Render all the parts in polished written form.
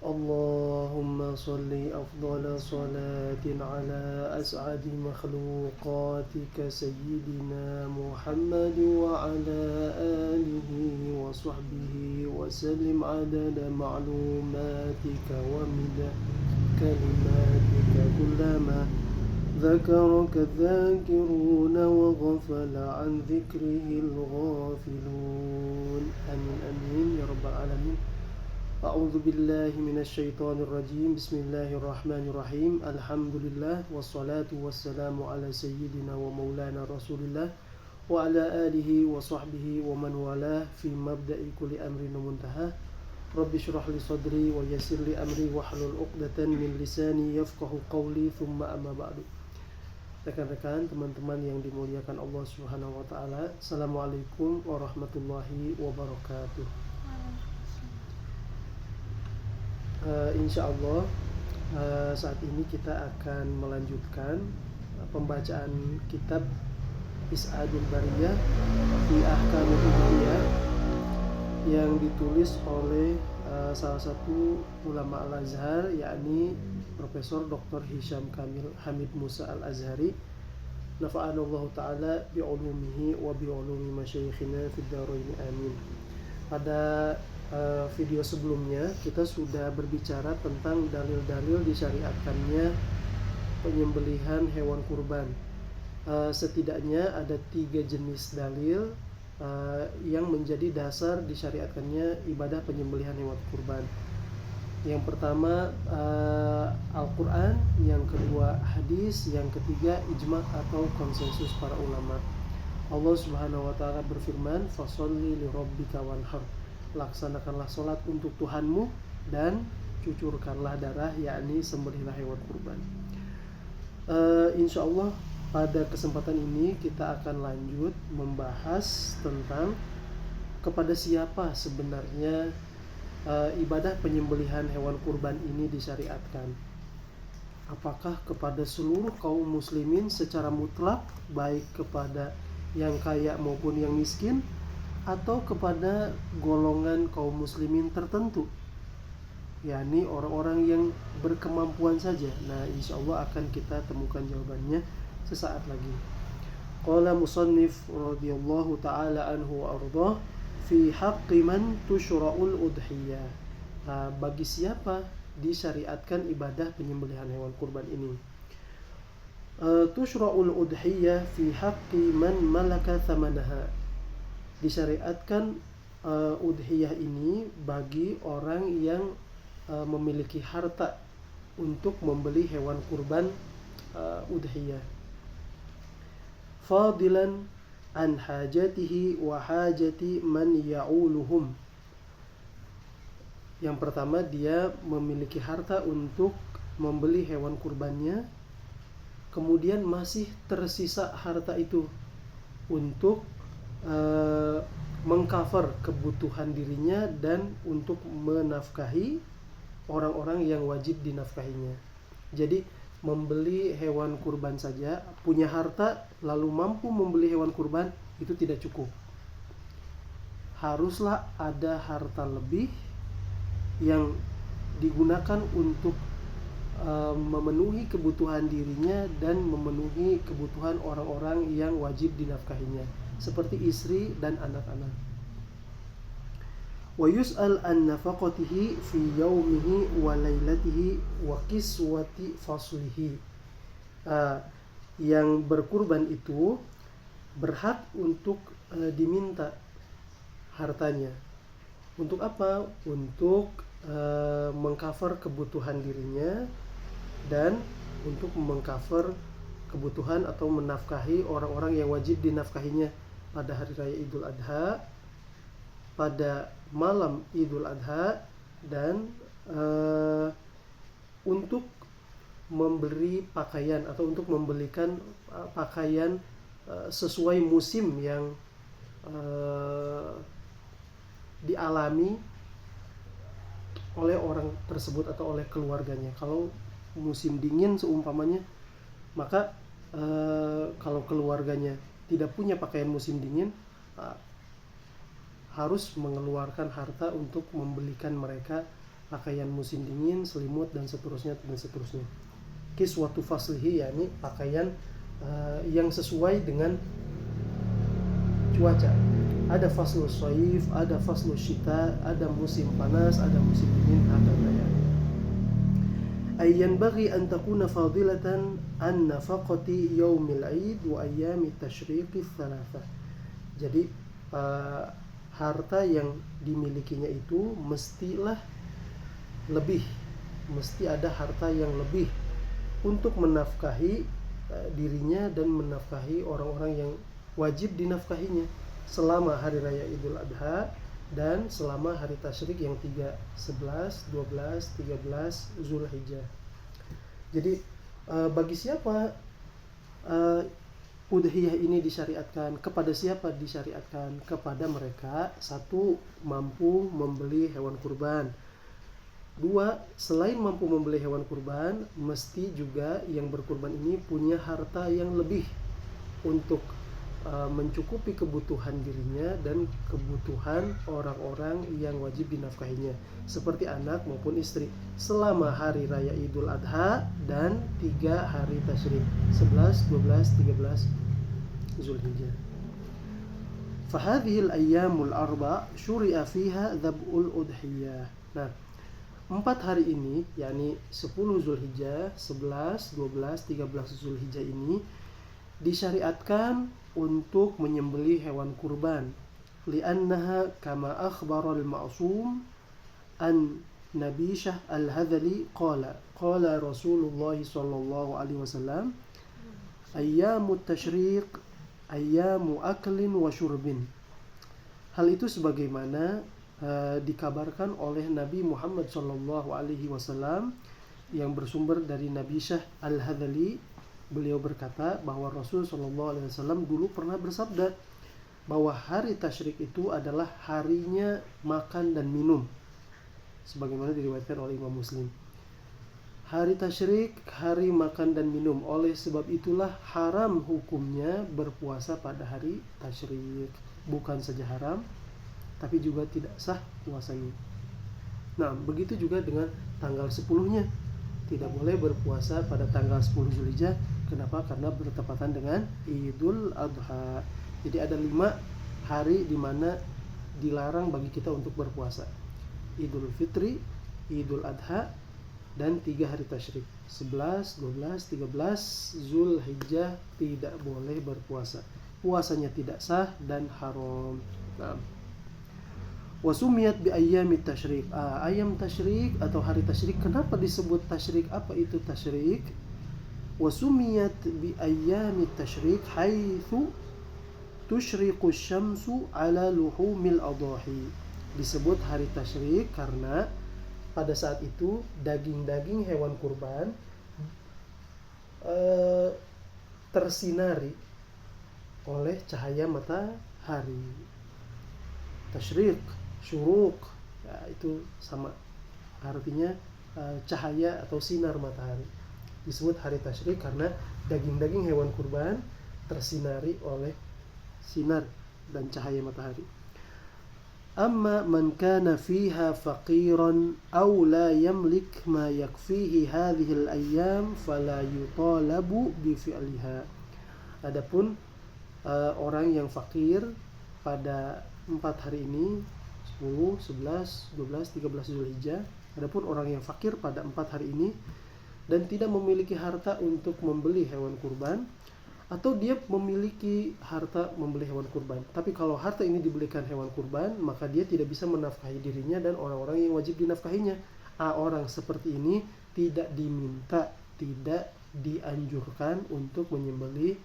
اللهم صل أفضل صلاة على أسعد مخلوقاتك سيدنا محمد وعلى آله وصحبه وسلم عدد معلوماتك ومدى كلماتك كلما ذكرك الذاكرون وغفل عن ذكره الغافلون آمين آمين يا رب العالمين. A'udzu billahi minasyaitonir rajim. Bismillahirrahmanirrahim. Alhamdulillah wassalatu wassalamu ala sayyidina wa maulana Rasulillah wa ala alihi wa sahbihi wa man walah fi mabda'i kulli amrin muntaha. Rabbi shrah li sadri wa yassir li amri wahlul 'uqdatan min lisani yafqahu qawli thumma amma ba'du. Rekan-rekan, teman-teman yang dimuliakan Allah Subhanahu wa taala. Assalamualaikum warahmatullahi wabarakatuh. Insya Allah saat ini kita akan melanjutkan pembacaan kitab Is'adul Bariyah fi Ahkamil Udhiyah yang ditulis oleh salah satu ulama Al-Azhar, yakni Profesor Dr. Hisham Kamil Hamid Musa Al-Azhari. Nafa'anallahu ta'ala bi'ulumihi wa bi'ulumi masyayikhina fid dharain amin. Pada video sebelumnya kita sudah berbicara tentang dalil-dalil disyariatkannya penyembelihan hewan kurban. Setidaknya ada 3 jenis dalil yang menjadi dasar disyariatkannya ibadah penyembelihan hewan kurban. Yang pertama Al-Quran, yang kedua hadis, yang ketiga ijma' atau konsensus para ulama. Allah Subhanahu wa ta'ala berfirman, fasholli li rabbika wanhar, laksanakanlah sholat untuk Tuhanmu dan cucurkanlah darah, yakni sembelihlah hewan kurban. Insya Allah pada kesempatan ini kita akan lanjut membahas tentang kepada siapa sebenarnya ibadah penyembelihan hewan kurban ini disyariatkan. Apakah kepada seluruh kaum muslimin secara mutlak, baik kepada yang kaya maupun yang miskin, atau kepada golongan kaum muslimin tertentu, yakni orang-orang yang berkemampuan saja? Nah, insya Allah akan kita temukan jawabannya sesaat lagi. Qala musannif radhiyallahu ta'ala anhu wa ardhah fi haqqi man tushra'ul udhiyah. Nah, bagi siapa disyariatkan ibadah penyembelihan hewan kurban ini? Tushra'ul udhiyah fi haqqi man malaka thamanaha. Disyariatkan udhiyah ini bagi orang yang memiliki harta untuk membeli hewan kurban udhiyah. Fadilan an hajatihi wa hajati man ya'uluhum. Yang pertama, dia memiliki harta untuk membeli hewan kurbannya, kemudian masih tersisa harta itu untuk mengcover kebutuhan dirinya dan untuk menafkahi orang-orang yang wajib dinafkahinya. Jadi membeli hewan kurban saja, punya harta lalu mampu membeli hewan kurban, itu tidak cukup. Haruslah ada harta lebih yang digunakan untuk memenuhi kebutuhan dirinya dan memenuhi kebutuhan orang-orang yang wajib dinafkahinya, seperti istri dan anak-anak. Wa yus'al an nafaqatihi fi yaumihi wa lailatihi wa kiswati faslihi. Yang berkurban itu berhak untuk diminta hartanya. Untuk apa? Untuk mengcover kebutuhan dirinya dan untuk mengcover kebutuhan atau menafkahi orang-orang yang wajib dinafkahinya pada hari raya Idul Adha, pada malam Idul Adha, dan untuk memberi pakaian atau untuk membelikan pakaian sesuai musim yang dialami oleh orang tersebut atau oleh keluarganya. Kalau musim dingin seumpamanya, maka kalau keluarganya tidak punya pakaian musim dingin, harus mengeluarkan harta untuk membelikan mereka pakaian musim dingin, selimut dan seterusnya. Kiswatu faslihi, yakni pakaian yang sesuai dengan cuaca. Ada faslus shaif, ada faslus syita, ada musim panas, ada musim dingin, hakadha ya. Ayyan bagi an takuna fadilatan an nafaqati yaumil aid wa ayyami tashriqi thalatha. Jadi harta yang dimilikinya itu mesti ada harta yang lebih untuk menafkahi dirinya dan menafkahi orang-orang yang wajib dinafkahinya selama hari raya Idul Adha dan selama hari tasyrik yang 3, 11, 12, 13 Zulhijjah. Jadi bagi siapa udhiyah ini disyariatkan? Kepada siapa disyariatkan? Kepada mereka, 1, mampu membeli hewan kurban. 2, selain mampu membeli hewan kurban, mesti juga yang berkurban ini punya harta yang lebih untuk mencukupi kebutuhan dirinya dan kebutuhan orang-orang yang wajib dinafkahinya, seperti anak maupun istri, selama hari raya Idul Adha dan 3 hari tasyrik, 11, 12, 13 Zulhijjah. Fahadhil ayyamul arba' syuri'a fiha dhab'ul udhiyah. Nah, 4 hari ini, yakni 10 Zulhijjah, 11, 12, 13 Zulhijjah ini disyariatkan untuk menyembelih hewan kurban. Li'annaha kama akhbara al-ma'sum an Nabishah al-Hadhali qala Rasulullah sallallahu alaihi wasallam ayyamut tasyriq ayyamu aklin wa syurbin. Hal itu sebagaimana dikabarkan oleh Nabi Muhammad sallallahu alaihi wasallam yang bersumber dari Nabishah al-Hadhali. Beliau berkata bahwa Rasul sallallahu alaihi wasallam dulu pernah bersabda bahwa hari tasyrik itu adalah harinya makan dan minum, sebagaimana diriwayatkan oleh Imam Muslim. Hari tasyrik, hari makan dan minum. Oleh sebab itulah haram hukumnya berpuasa pada hari tasyrik. Bukan saja haram, tapi juga tidak sah puasanya. Nah, begitu juga dengan tanggal 10-nya. Tidak boleh berpuasa pada tanggal 10 Zulhijjah. Kenapa? Karena bertepatan dengan Idul Adha. Jadi ada 5 hari di mana dilarang bagi kita untuk berpuasa. Idul Fitri, Idul Adha, dan 3 hari tasyrik. 11, 12, 13 Zulhijjah tidak boleh berpuasa. Puasanya tidak sah dan haram. Nah, wasumiyat bi ayyamit tasyrik. Ayam tasyrik atau hari tasyrik, kenapa disebut tasyrik? Apa itu tasyrik? Wasumiyat bi ayyamit tasyrik haitsu tusyriqu syamsu ala luhumil adahi. Disebut hari tasyrik karena pada saat itu daging-daging hewan kurban tersinari oleh cahaya matahari. Tasyrik, syuruk, ya, itu sama artinya cahaya atau sinar matahari. Disebut hari tasyrik karena daging-daging hewan kurban tersinari oleh sinar dan cahaya matahari. Amma man kana fiha faqiran aw la yamlik ma yakfihi hadhihi al-ayyam fala yutalabu bi fi'liha. Adapun orang yang fakir pada 4 hari ini, 10, 11, 12, 13 Zulhijjah. Adapun orang yang fakir pada 4 hari ini dan tidak memiliki harta untuk membeli hewan kurban, atau dia memiliki harta membeli hewan kurban, tapi kalau harta ini dibelikan hewan kurban, maka dia tidak bisa menafkahi dirinya dan orang-orang yang wajib dinafkahinya. Orang seperti ini tidak diminta, tidak dianjurkan untuk menyembelih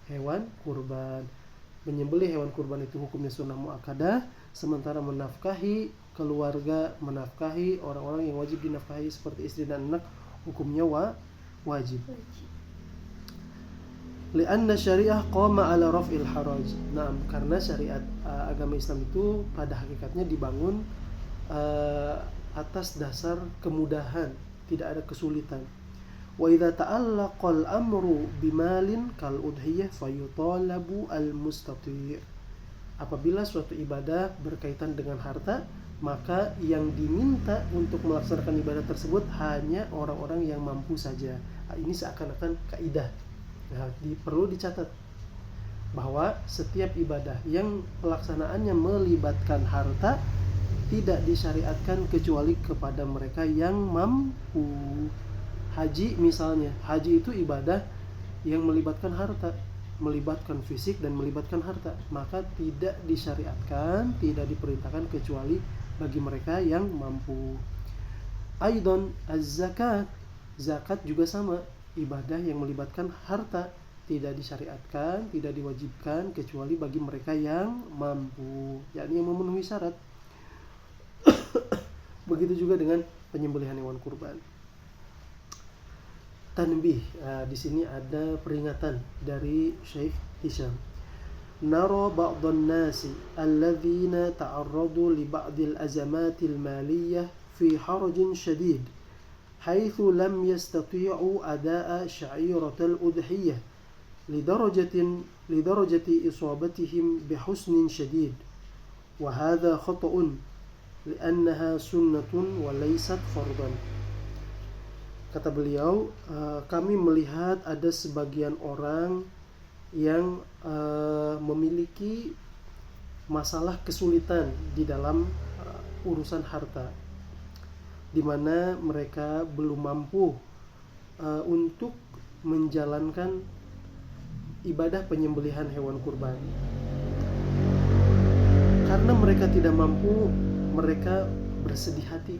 hewan kurban. Menyembelih hewan kurban itu hukumnya sunnah muakkadah, sementara menafkahi keluarga, menafkahi orang-orang yang wajib dinafkahi seperti istri dan anak, hukumnya wajib. Lianna syariah qama ala raf'il haraj. Nah, karena syariat agama Islam itu pada hakikatnya dibangun atas dasar kemudahan, tidak ada kesulitan. Wa idza ta'allaqal amru bimalin kal udhiyah fayutalabu al mustati'. Apabila suatu ibadah berkaitan dengan harta, maka yang diminta untuk melaksanakan ibadah tersebut hanya orang-orang yang mampu saja. Ini seakan-akan kaidah. Nah, perlu dicatat bahwa setiap ibadah yang pelaksanaannya melibatkan harta tidak disyariatkan kecuali kepada mereka yang mampu. Haji misalnya, haji itu ibadah yang melibatkan harta, melibatkan fisik dan melibatkan harta, maka tidak disyariatkan, tidak diperintahkan kecuali bagi mereka yang mampu. Aidon az-zakat, zakat juga sama, ibadah yang melibatkan harta, tidak disyariatkan, tidak diwajibkan kecuali bagi mereka yang mampu, yakni yang memenuhi syarat. Begitu juga dengan penyembelihan hewan kurban. Tanbih, di sini ada peringatan dari Syekh Hisham. Nara ba'dhan nasi alladhina ta'arradu li ba'dil azamatil maliyah fi harajin shadid haitsu lam yastati'u ada'a sya'iratal udhiyah lidarajati isabatihim bihusnin shadid wa hadha khata'un li'annaha sunnatun wa laysat fardan. Kata beliau, kami melihat ada sebagian orang yang memiliki masalah kesulitan di dalam urusan harta, di mana mereka belum mampu untuk menjalankan ibadah penyembelihan hewan kurban. Karena mereka tidak mampu, mereka bersedih hati,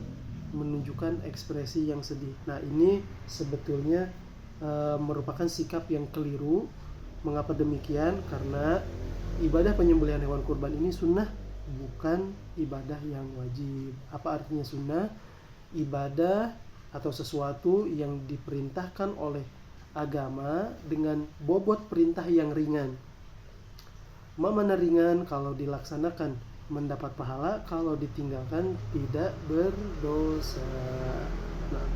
menunjukkan ekspresi yang sedih. Nah, ini sebetulnya merupakan sikap yang keliru. Mengapa demikian? Karena ibadah penyembelihan hewan kurban ini sunnah, bukan ibadah yang wajib. Apa artinya sunnah? Ibadah atau sesuatu yang diperintahkan oleh agama dengan bobot perintah yang ringan. Mana ringan? Kalau dilaksanakan mendapat pahala, kalau ditinggalkan tidak berdosa. Nah,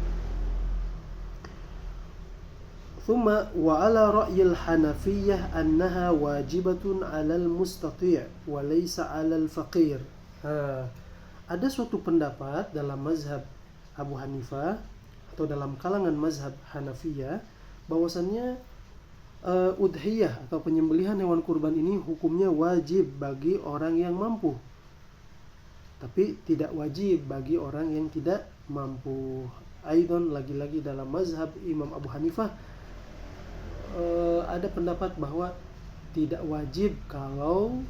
thumma wa ala ra'yil hanafiyyah annaha wajibatun 'alal mustati' wa laysa 'alal faqir. Ada suatu pendapat dalam mazhab Abu Hanifah atau dalam kalangan mazhab Hanafiyah bahwasannya udhiyah atau penyembelihan hewan kurban ini hukumnya wajib bagi orang yang mampu, tapi tidak wajib bagi orang yang tidak mampu. Aidon, lagi-lagi dalam mazhab Imam Abu Hanifah ada pendapat bahwa tidak wajib kalau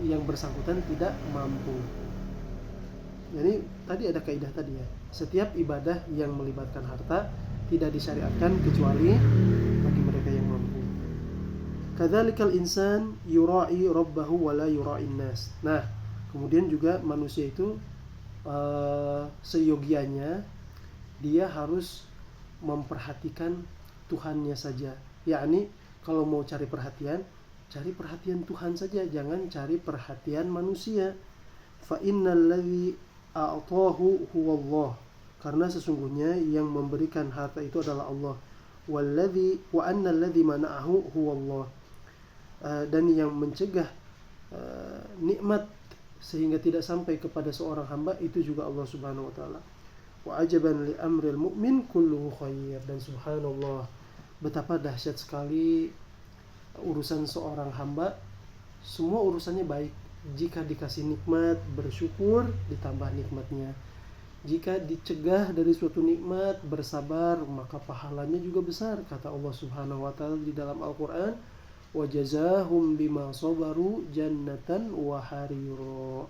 yang bersangkutan tidak mampu. Jadi tadi ada kaidah tadi ya, setiap ibadah yang melibatkan harta tidak disyariatkan kecuali bagi mereka yang mampu. Kadzalikal insan yura'i rabbahu wa la yura'in nas. Nah, kemudian juga manusia itu seyogianya dia harus memperhatikan Tuhannya saja. Yakni kalau mau cari perhatian Tuhan saja, jangan cari perhatian manusia. Fa innal ladzi a'tahu huwallah. Karena sesungguhnya yang memberikan harta itu adalah Allah. Wa annal ladzi mana'ahu huwallah. Dan yang mencegah nikmat sehingga tidak sampai kepada seorang hamba itu juga Allah Subhanahu wa taala. Wa ajaban li amril mu'min kulluhu khair. Dan subhanallah, betapa dahsyat sekali urusan seorang hamba, semua urusannya baik. Jika dikasih nikmat, bersyukur, ditambah nikmatnya. Jika dicegah dari suatu nikmat, bersabar, maka pahalanya juga besar. Kata Allah Subhanahu wa taala di dalam Al-Qur'an, wa jazahum bima sabaru jannatan wa harira.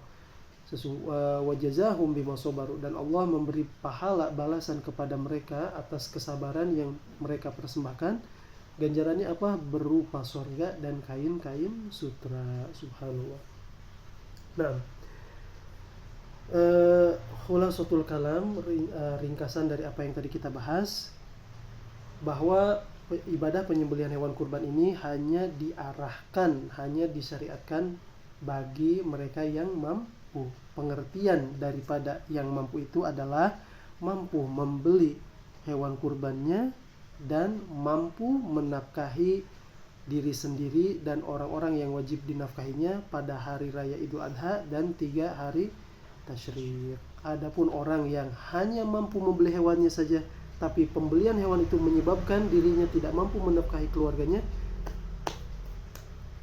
Wa jazahum bima sabaru, dan Allah memberi pahala balasan kepada mereka atas kesabaran yang mereka persembahkan. Ganjarannya apa? Berupa surga dan kain-kain sutra. Subhanallah. Nah, khulasatul kalam, ringkasan dari apa yang tadi kita bahas, bahwa ibadah penyembelihan hewan kurban ini hanya diarahkan, hanya disyariatkan bagi mereka yang mampu. Pengertian daripada yang mampu itu adalah mampu membeli hewan kurbannya dan mampu menafkahi diri sendiri dan orang-orang yang wajib dinafkahinya pada hari raya Idul Adha dan 3 hari tasyrik. Adapun orang yang hanya mampu membeli hewannya saja, tapi pembelian hewan itu menyebabkan dirinya tidak mampu menafkahi keluarganya,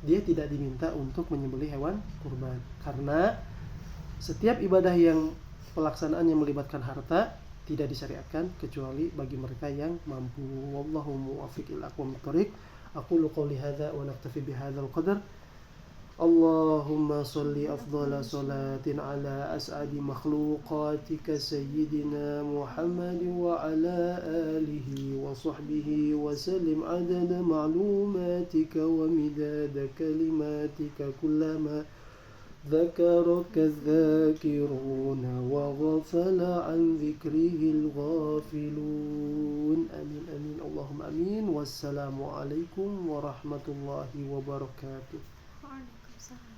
dia tidak diminta untuk menyembelih hewan kurban. Karena setiap ibadah yang pelaksanaannya melibatkan harta tidak disyariatkan kecuali bagi mereka yang mampu. Wallahu muwaffiq ila aqwamit thoriq. Aqulu qawli hadza wa naktafi bihadzal qadar. Allahumma salli afdhala salatin ala as'adi makhluqatika sayyidina Muhammad wa ala alihi wa sahbihi wa sallim adada ma'lumatika wa midada kalimatika kullama ذكرك الذاكرون وغفل عن ذكره الغافلون آمين آمين اللهم آمين والسلام عليكم ورحمة الله وبركاته. Waalaikumsalam.